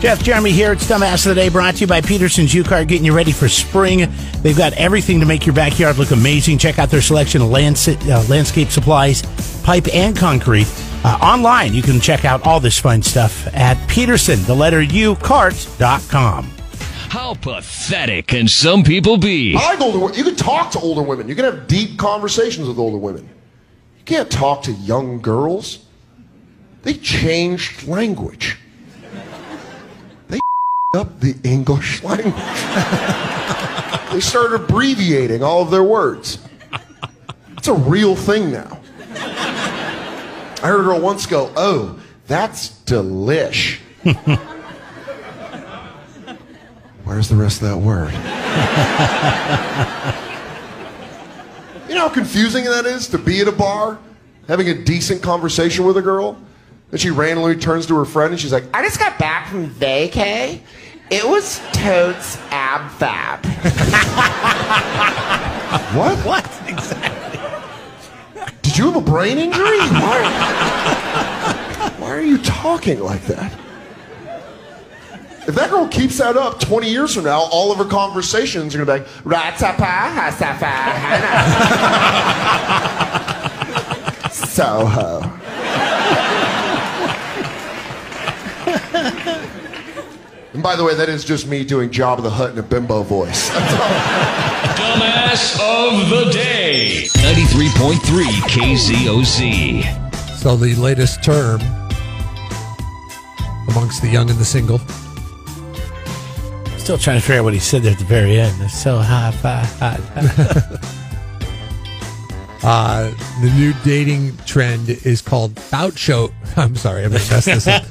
Jeff, Jeremy here. It's Dumbass of the Day, brought to you by Peterson's U-Car, getting you ready for spring. They've got everything to make your backyard look amazing. Check out their selection of landscape supplies, pipe, and concrete. Online, you can check out all this fun stuff at PetersonUCart.com. How pathetic can some people be? I like older women. You can talk to older women. You can have deep conversations with older women. You can't talk to young girls. They changed language. They up the English language. They started abbreviating all of their words. It's a real thing now. I heard a girl once go, "Oh, that's delish." Where's the rest of that word? You know how confusing that is to be at a bar, having a decent conversation with a girl, and she randomly turns to her friend and she's like, "I just got back from vacay. It was totes ab fab." What? What? Exactly. Did you have a brain injury? Why are you talking like that? If that girl keeps that up 20 years from now, all of her conversations are going to be like, Soho. And by the way, that is just me doing Jabba the Hutt in a bimbo voice. Dumbass of the Day. 93.3 KZOZ. So the latest term amongst the young and the single. Still trying to figure out what he said there at the very end. It's so hot. The new dating trend is called Fauci'd. I'm sorry, I'm going to mess this up.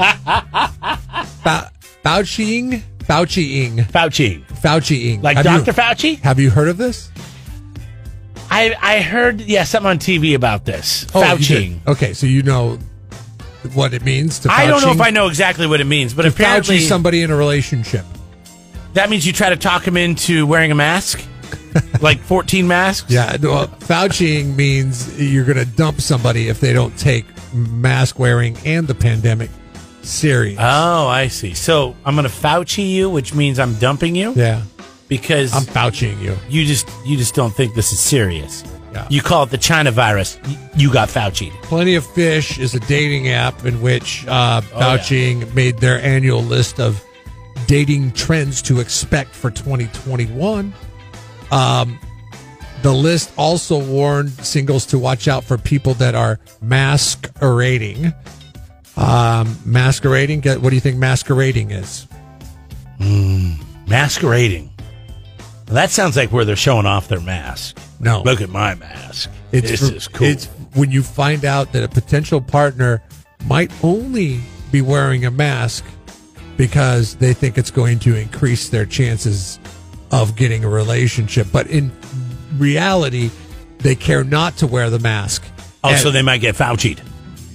Fauci'ing. Like Dr. Fauci? Have you heard of this? I heard, something on TV about this. Oh, Fauci'ing. Okay, so you know what it means to Fauci'ing? I don't know if I know exactly what it means, but apparently Fauci somebody in a relationship. That means you try to talk him into wearing a mask? Like 14 masks? Yeah, well, Fauci'ing means you're going to dump somebody if they don't take mask wearing and the pandemic serious. Oh, I see. So I'm going to Fauci you, which means I'm dumping you? Yeah. Because I'm Fauci'ing you. You just don't think this is serious. Yeah. You call it the China virus. You got Fauci'd. Plenty of Fish is a dating app in which Fauci'ing made their annual list of dating trends to expect for 2021. The list also warned singles to watch out for people that are masquerading. Masquerading? What do you think masquerading is? Masquerading. Well, that sounds like where they're showing off their mask. No. Look at my mask. This is cool. It's when you find out that a potential partner might only be wearing a mask because they think it's going to increase their chances of getting a relationship. But in reality, they care not to wear the mask. Oh, so they might get Fauci'd.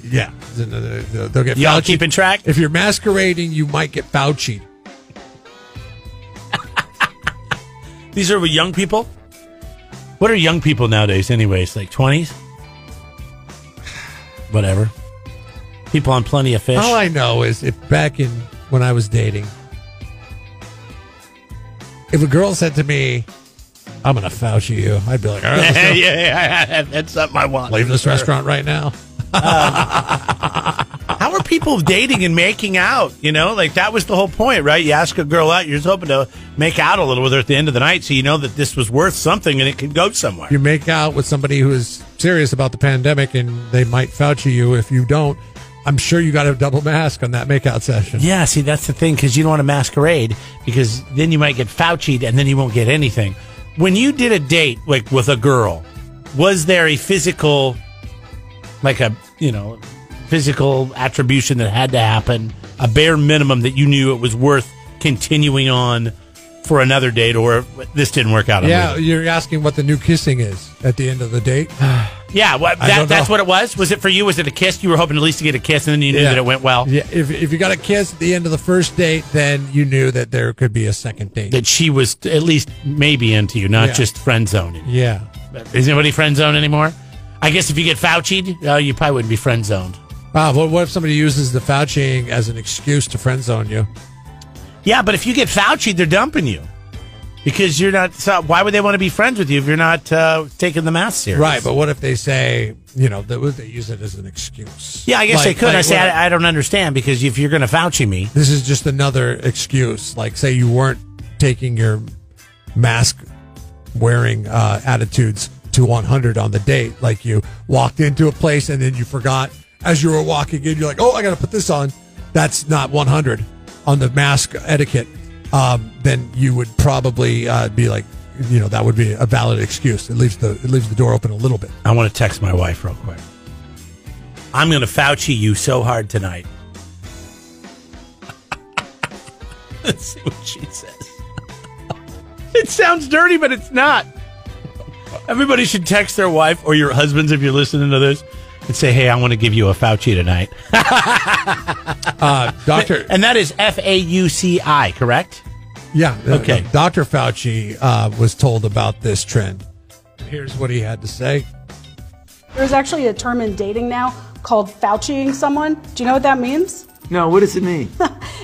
Yeah. They'll get Y'all Fauci'd. keeping track? If you're masquerading, you might get Fauci'd. These are young people? What are young people nowadays anyways? Like 20s? Whatever. People on Plenty of Fish. All I know is if back in when I was dating, if a girl said to me, "I'm going to Fauci you," I'd be like, all right, let's go. Yeah, that's something I want. Leave this restaurant right now. How are people dating and making out? You know, like that was the whole point, right? You ask a girl out, you're just hoping to make out a little with her at the end of the night so you know that this was worth something and it could go somewhere. You make out with somebody who is serious about the pandemic and they might Fauci you. If you don't, I'm sure you got a double mask on that makeout session. Yeah, see, that's the thing, because you don't want to masquerade, because then you might get Fauci'd and then you won't get anything. When you did a date like with a girl, was there a physical, like a, physical attribution that had to happen, a bare minimum that you knew it was worth continuing on for another date, or this didn't work out? Yeah, you're asking what the new kissing is at the end of the date? Yeah, that's what it was? Was it for you? Was it a kiss? You were hoping at least to get a kiss, and then you knew that it went well? Yeah, if you got a kiss at the end of the first date, then you knew that there could be a second date. That she was at least maybe into you, not just friend zoning. Yeah. Is anybody friend zoned anymore? I guess if you get Fauci'd, you probably wouldn't be friend zoned. Wow, what if somebody uses the Fauci'ing as an excuse to friend zone you? Yeah, but if you get Fauci'd, they're dumping you. Because you're not. So why would they want to be friends with you if you're not taking the mask serious? Right, but what if they say, they use it as an excuse? Yeah, I guess they could. I don't understand, because if you're going to Fauci me, this is just another excuse. Like, say you weren't taking your mask wearing attitudes to 100 on the date. Like, you walked into a place and then you forgot as you were walking in. You're like, oh, I got to put this on. That's not 100 on the mask etiquette. Then you would probably be like, that would be a valid excuse. It leaves the door open a little bit. I want to text my wife real quick. I'm going to Fauci you so hard tonight. Let's see what she says. It sounds dirty, but it's not. Everybody should text their wife or your husbands if you're listening to this and say, hey, I want to give you a Fauci tonight. Doctor. And that is Fauci, correct? Yeah. Okay. Dr. Fauci was told about this trend. Here's what he had to say. There's actually a term in dating now called Fauciing someone. Do you know what that means? No, what does it mean?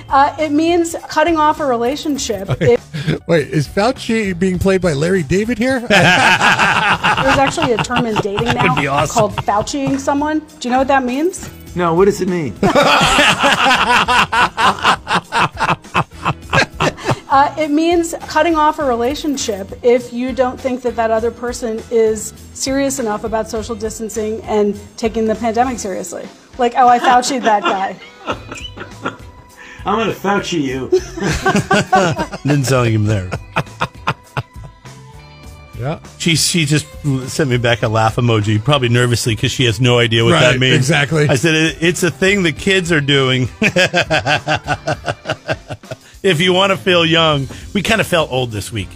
It means cutting off a relationship. Wait, is Fauci being played by Larry David here? There's actually a term in dating now called Fauciing someone. Do you know what that means? No, what does it mean? It means cutting off a relationship if you don't think that that other person is serious enough about social distancing and taking the pandemic seriously. Like, oh, I Fauci'd that guy. I'm going to Fauci you. Didn't sound like him there. Yeah. She just sent me back a laugh emoji, probably nervously because she has no idea what that means. Exactly. I said, it's a thing the kids are doing. If you want to feel young. We kind of felt old this week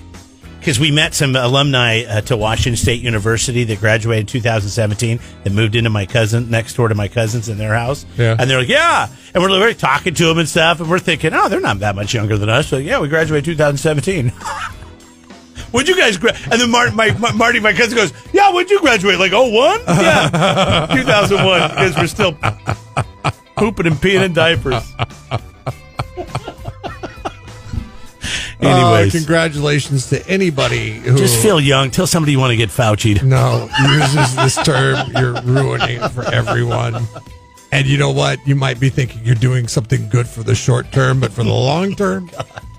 because we met some alumni to Washington State University that graduated in 2017 that moved into next door to my cousins in their house. Yeah. And they're like, yeah. And we're talking to them and stuff. And we're thinking, oh, they're not that much younger than us. So, yeah, we graduated 2017. When'd you guys And then Marty, my cousin, goes, yeah, when'd you graduate? Like, 01? Yeah. 2001, because we're still pooping and peeing in diapers. Anyways. Congratulations to anybody who... Just feel young. Tell somebody you want to get Fauci'd. No, uses this term. You're ruining it for everyone. And you know what? You might be thinking you're doing something good for the short term, but for the long term,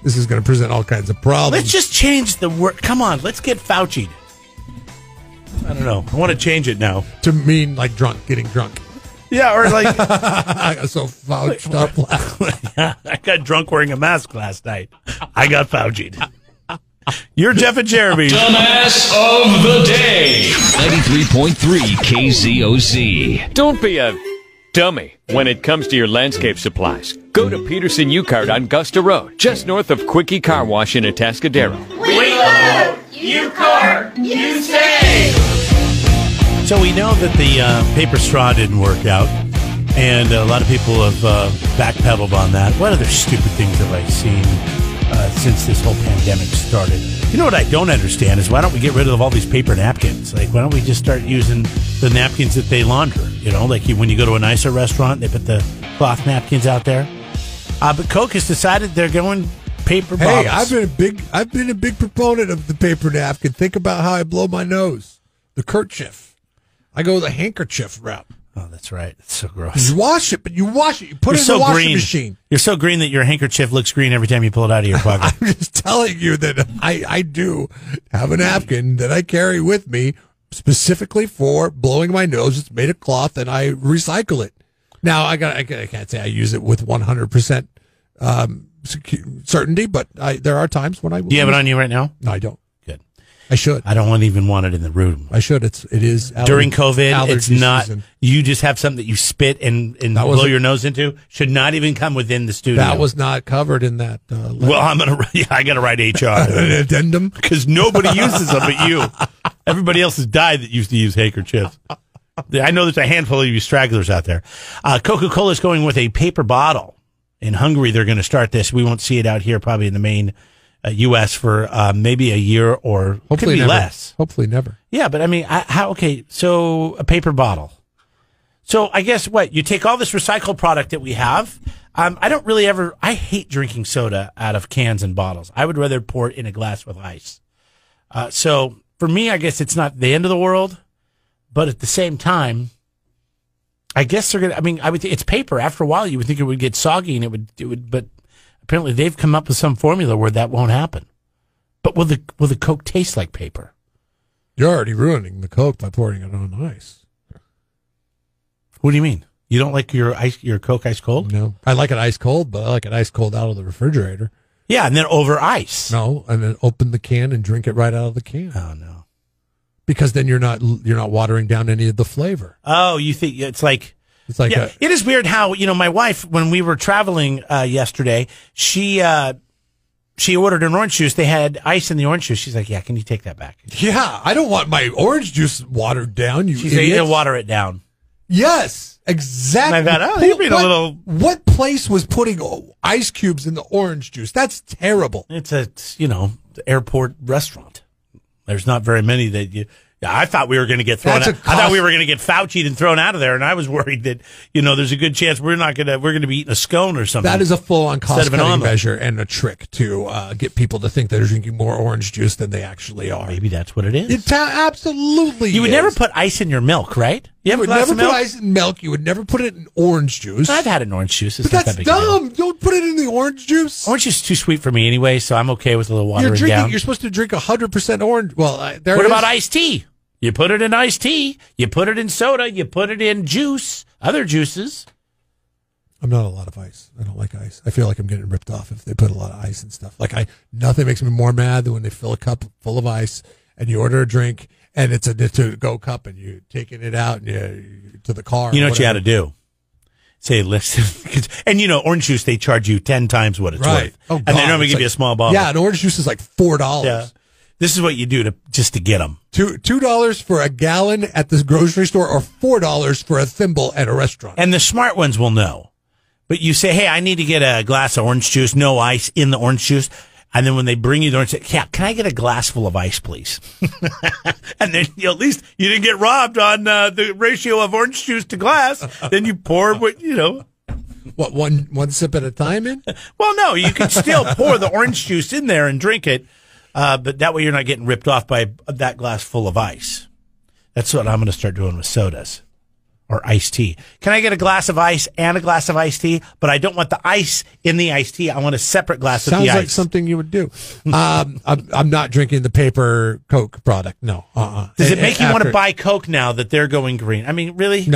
this is going to present all kinds of problems. Let's just change the word. Come on, let's get Fauci'd. I don't know. I want to change it now. To mean like getting drunk. Yeah, or like... I got so Fauci'd up last night. Yeah, I got drunk wearing a mask last night. I got Fauci'd. You're Jeff and Jeremy. Dumbass of the day. 93.3 KZOZ. Don't be a dummy when it comes to your landscape supplies. Go to Peterson U-Cart on Gusta Road, just north of Quickie Car Wash in Atascadero. We love U-Cart. You say. So we know that the paper straw didn't work out, and a lot of people have backpedaled on that. What other stupid things have I seen since this whole pandemic started? You know what I don't understand is why don't we get rid of all these paper napkins? Like, why don't we just start using the napkins that they launder? You know, like when you go to a nicer restaurant, they put the cloth napkins out there. But Coke has decided they're going paper bottles. Hey, I've been a big proponent of the paper napkin. Think about how I blow my nose. The kerchief. I go the handkerchief route. Oh, that's right. It's so gross. You wash it, but you wash it. You put it in the washing machine. You're so green that your handkerchief looks green every time you pull it out of your pocket. I'm just telling you that I do have a napkin that I carry with me specifically for blowing my nose. It's made of cloth, and I recycle it. Now, I can't say I use it with 100% certainty, but there are times when I will. Do you have it on you right now? No, I don't. Good. I should. I don't even want it in the room. I should. It is during COVID. It's not. Season. You just have something that you spit and blow your nose into. Should not even come within the studio. That was not covered in that. Well, I got to write HR an addendum because nobody uses them but you. Everybody else has died that used to use handkerchiefs. I know there's a handful of you stragglers out there. Coca-Cola is going with a paper bottle. In Hungary, they're going to start this. We won't see it out here probably in the main U.S. for maybe a year or hopefully could be never. less. Hopefully never. Yeah, but I mean, okay, so a paper bottle. So I guess what? You take all this recycled product that we have. I don't really I hate drinking soda out of cans and bottles. I would rather pour it in a glass with ice. So for me, I guess it's not the end of the world, but at the same time, I guess they're going to, I would think it's paper. After a while, you would think it would get soggy and it would, but apparently they've come up with some formula where that won't happen. But will the Coke taste like paper? You're already ruining the Coke by pouring it on ice. What do you mean? You don't like your Coke ice cold? No. I like it ice cold, but I like it ice cold out of the refrigerator. Yeah, and then over ice. No, and then open the can and drink it right out of the can. Oh, no. Because then you're not watering down any of the flavor. Oh, you think it's like yeah, it is weird how, my wife, when we were traveling yesterday, she ordered an orange juice. They had ice in the orange juice. She's like, yeah, can you take that back? Yeah, I don't want my orange juice watered down. She's like, you'll water it down. Yes, exactly. And I thought, you're being a little. What place was putting ice cubes in the orange juice? That's terrible. It's the airport restaurant. There's not very many that you. Yeah, I thought we were going to get thrown out. I thought we were going to get Fauci'd and thrown out of there, and I was worried that, there's a good chance we're going to be eating a scone or something. That is a full-on cost-cutting measure and a trick to get people to think they're drinking more orange juice than they actually are. Maybe that's what it is. It absolutely You would never put ice in your milk, right? You would never put ice in milk. You would never put it in orange juice. I've had it in orange juice. It's but that's dumb. Don't put it in the orange juice. Orange juice is too sweet for me anyway, so I'm okay with a little watering down. You're supposed to drink 100% orange. Well, what about iced tea? You put it in iced tea. You put it in soda. You put it in juice. Other juices. I'm not a lot of ice. I don't like ice. I feel like I'm getting ripped off if they put a lot of ice and stuff. Nothing makes me more mad than when they fill a cup full of ice and you order a drink and it's a to-go cup and you're taking it out and to the car. You know what you got to do? Say, listen, and orange juice, they charge you 10 times what it's worth. Oh, and they normally give you a small bottle. Yeah, and orange juice is like $4. Yeah. This is what you do just to get them. $2 for a gallon at the grocery store or $4 for a thimble at a restaurant. And the smart ones will know. But you say, hey, I need to get a glass of orange juice, no ice in the orange juice. And then when they bring you the orange juice, yeah, can I get a glass full of ice, please? And then at least you didn't get robbed on the ratio of orange juice to glass. Then you pour what. What, one sip at a time in? Well, no, you can still pour the orange juice in there and drink it. But that way you're not getting ripped off by that glass full of ice. That's what I'm going to start doing with sodas or iced tea. Can I get a glass of ice and a glass of iced tea? But I don't want the ice in the iced tea. I want a separate glass of the ice. Sounds like something you would do. I'm not drinking the paper Coke product. No. Does it make you want to buy Coke now that they're going green? I mean, really?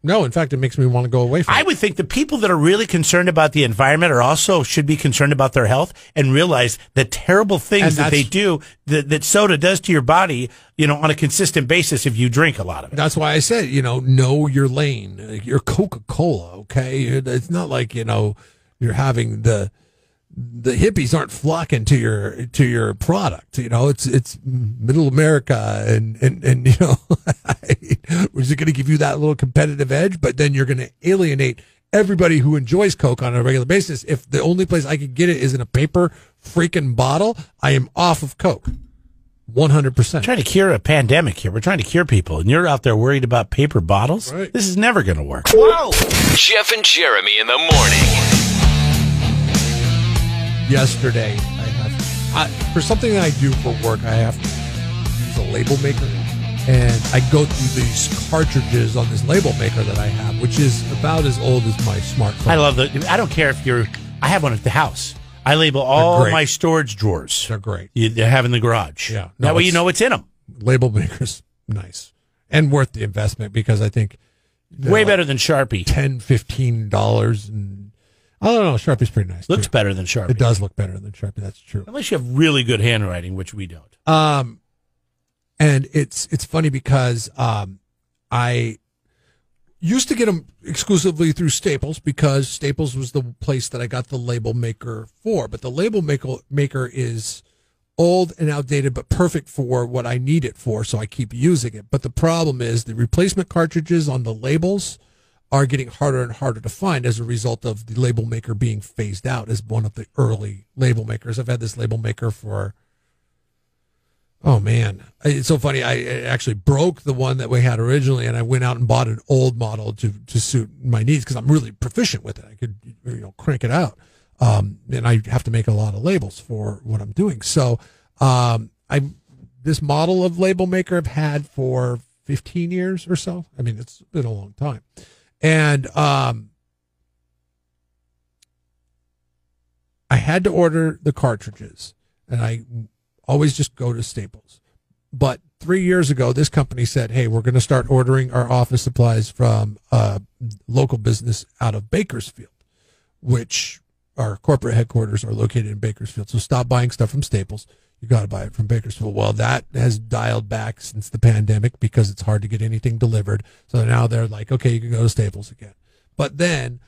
No, in fact, it makes me want to go away from it. I would think the people that are really concerned about the environment are also should be concerned about their health and realize the terrible things that they do, that soda does to your body, on a consistent basis if you drink a lot of it. That's why I said, know your lane. You're Coca-Cola, okay? It's not like, you're having the hippies aren't flocking to your product. It's middle America and is it going to give you that little competitive edge? But then you're going to alienate everybody who enjoys Coke on a regular basis. If the only place I could get it is in a paper freaking bottle, I am off of Coke. 100%. We're trying to cure a pandemic here. We're trying to cure people, and you're out there worried about paper bottles? Right. This is never going to work. Whoa! Jeff and Jeremy in the morning. Yesterday, for something that I do for work, I have to use a label maker, and I go through these cartridges on this label maker that I have, which is about as old as my smartphone. I love that. I don't care if I have one at the house. I label all my storage drawers. They're great. They have in the garage. Yeah. That way you know what's in them. Label maker's nice and worth the investment because I think way better than Sharpie. $10, $15 and I don't know. Sharpie's pretty nice. Looks better than Sharpie. It does look better than Sharpie. That's true. Unless you have really good handwriting, which we don't. And it's funny because I used to get them exclusively through Staples because Staples was the place that I got the label maker for. But the label maker is old and outdated, but perfect for what I need it for. So I keep using it. But the problem is the replacement cartridges on the labels are getting harder and harder to find as a result of the label maker being phased out as one of the early label makers. I've had this label maker for Oh, man. It's so funny. I actually broke the one that we had originally, and I went out and bought an old model to suit my needs because I'm really proficient with it. I could crank it out. And I have to make a lot of labels for what I'm doing. So this model of label maker I've had for 15 years or so. I mean, it's been a long time. And I had to order the cartridges, and I always just go to Staples. But 3 years ago, this company said, hey, we're going to start ordering our office supplies from local business out of Bakersfield, which our corporate headquarters are located in Bakersfield. So stop buying stuff from Staples. You got to buy it from Bakersfield. Well, that has dialed back since the pandemic because it's hard to get anything delivered. So now they're like, okay, you can go to Staples again. But then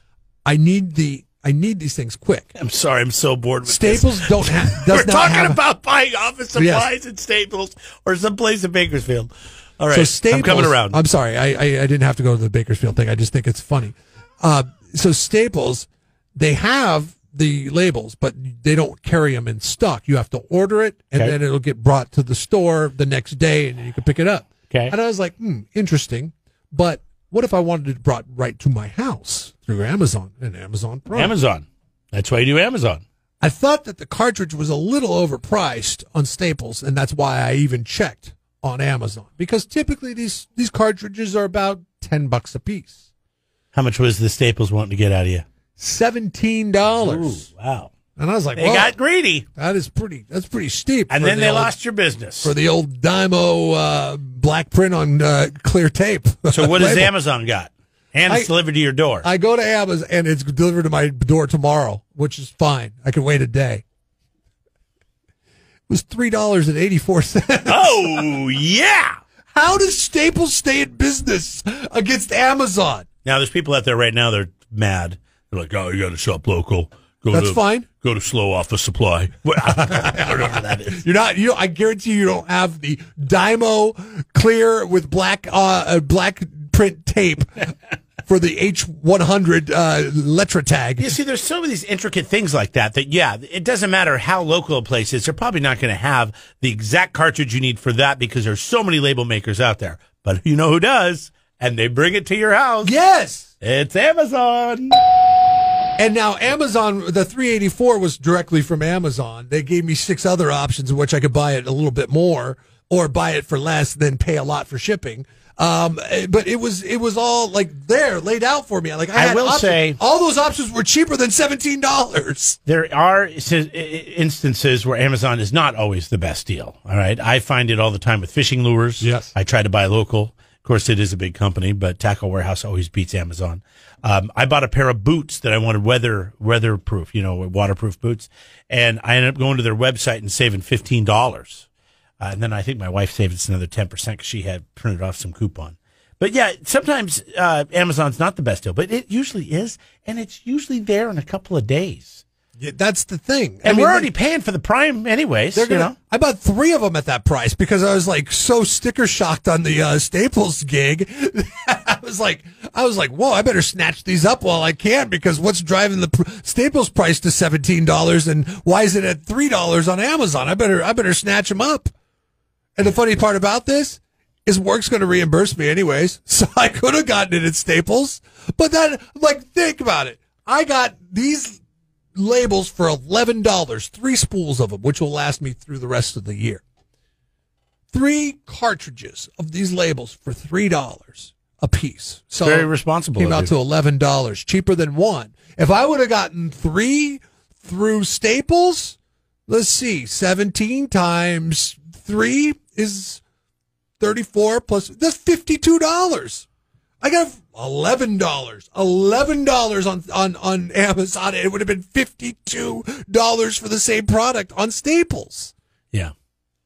I need these things quick. I'm sorry, I'm so bored with Staples this. don't have. We're talking about buying office supplies at Staples or someplace in Bakersfield. All right, so Staples, I'm coming around. I'm sorry, I didn't have to go to the Bakersfield thing. I just think it's funny. So Staples, they have the labels, but they don't carry them in stock. You have to order it, and then it'll get brought to the store the next day, and you can pick it up. Okay. And I was like, interesting. But what if I wanted it brought right to my house through Amazon and Amazon Prime? Amazon. That's why you do Amazon. I thought that the cartridge was a little overpriced on Staples, and that's why I even checked on Amazon. Because typically these cartridges are about $10 a piece. How much was the Staples wanting to get out of you? $17. Ooh, wow. And I was like, they got greedy. That's pretty steep. And then they lost your business. For the old Dymo black print on clear tape. So what does Amazon got? And it's delivered to your door. I go to Amazon, and it's delivered to my door tomorrow, which is fine. I can wait a day. It was $3.84. Oh, yeah. How does Staples stay in business against Amazon? Now, there's people out there right now, they're mad. They're like, oh, you got to shop local. That's fine. Go to Slow Office Supply. I don't know what that is. I guarantee you don't have the Dymo clear with black print tape for the H100 Letra tag. You see, there's some of these intricate things like that, it doesn't matter how local a place is. They're probably not going to have the exact cartridge you need for that because there's so many label makers out there. But you know who does? And they bring it to your house. Yes. It's Amazon. And now Amazon, the $384 was directly from Amazon. They gave me 6 other options in which I could buy it a little bit more or buy it for less, then pay a lot for shipping. But it was all like there laid out for me. Like I will say all those options were cheaper than $17. There are instances where Amazon is not always the best deal. All right. I find it all the time with fishing lures. Yes. I try to buy local. Of course, it is a big company, but Tackle Warehouse always beats Amazon. I bought a pair of boots that I wanted weatherproof, waterproof boots. And I ended up going to their website and saving $15. And then I think my wife saved us another 10% because she had printed off some coupon. But yeah, sometimes Amazon's not the best deal, but it usually is. And it's usually there in a couple of days. Yeah, that's the thing. And we're already paying for the Prime anyways. I bought 3 of them at that price because I was like so sticker shocked on the Staples gig. I was like, whoa, I better snatch these up while I can because what's driving the Staples price to $17 and why is it at $3 on Amazon? I better snatch them up. And the funny part about this is work's going to reimburse me anyways. So I could have gotten it at Staples, but then think about it. I got these labels for $11, 3 spools of them, which will last me through the rest of the year. 3 cartridges of these labels for $3 a piece. So very responsible. Came out to $11, cheaper than 1. If I would have gotten 3 through Staples, let's see, 17 times 3 is 34 plus. That's $52. I got $11 on Amazon. It would have been $52 for the same product on Staples. Yeah.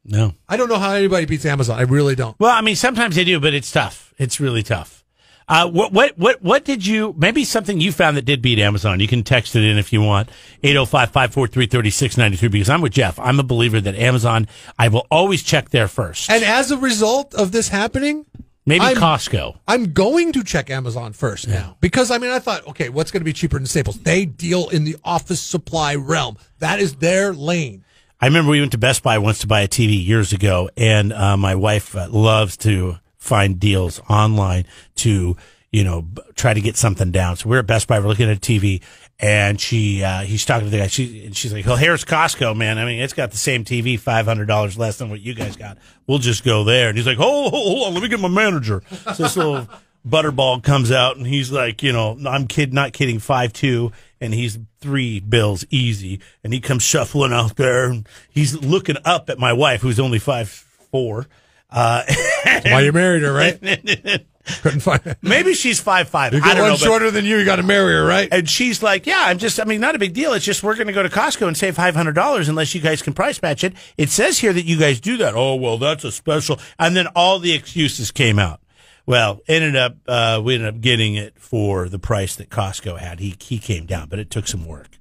No. I don't know how anybody beats Amazon. I really don't. Well, I mean, sometimes they do, but it's tough. It's really tough. What did you, maybe something you found that did beat Amazon? You can text it in if you want. 805-543-3693, because I'm with Jeff. I'm a believer that Amazon, I will always check there first. And as a result of this happening, maybe Costco. I'm going to check Amazon first now because, I thought, okay, what's going to be cheaper than Staples? They deal in the office supply realm. That is their lane. I remember we went to Best Buy once to buy a TV years ago, and my wife loves to find deals online to, try to get something down. So we're at Best Buy, we're looking at a TV, and he's talking to the guy. She's like, "Well, here's Costco, man. I mean, it's got the same TV, $500 less than what you guys got. We'll just go there." And he's like, "Hold on, let me get my manager." So this little butterball comes out, and he's like, I'm not kidding, 5'2", and he's 3 bills easy, and he comes shuffling out there, and he's looking up at my wife, who's only 5'4". That's why you married her, right? Couldn't find. Maybe she's 5'5". I don't know. Shorter than you got to marry her, right? And she's like, "Yeah, not a big deal. It's just we're going to go to Costco and save $500 unless you guys can price match it. It says here that you guys do that." "Oh, well, that's a special." And then all the excuses came out. Well, we ended up getting it for the price that Costco had. He came down, but it took some work.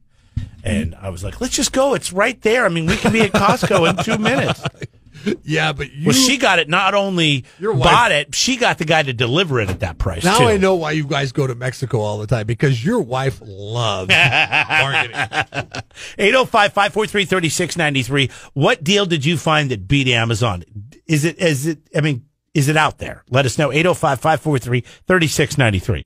And I was like, "Let's just go. It's right there. I mean, we can be at Costco in 2 minutes." Yeah, but she got it. Not only bought it, she got the guy to deliver it at that price. Now too. I know why you guys go to Mexico all the time, because your wife loves bargaining. 805-543-3693. What deal did you find that beat Amazon? Is it out there? Let us know. 805-543-3693.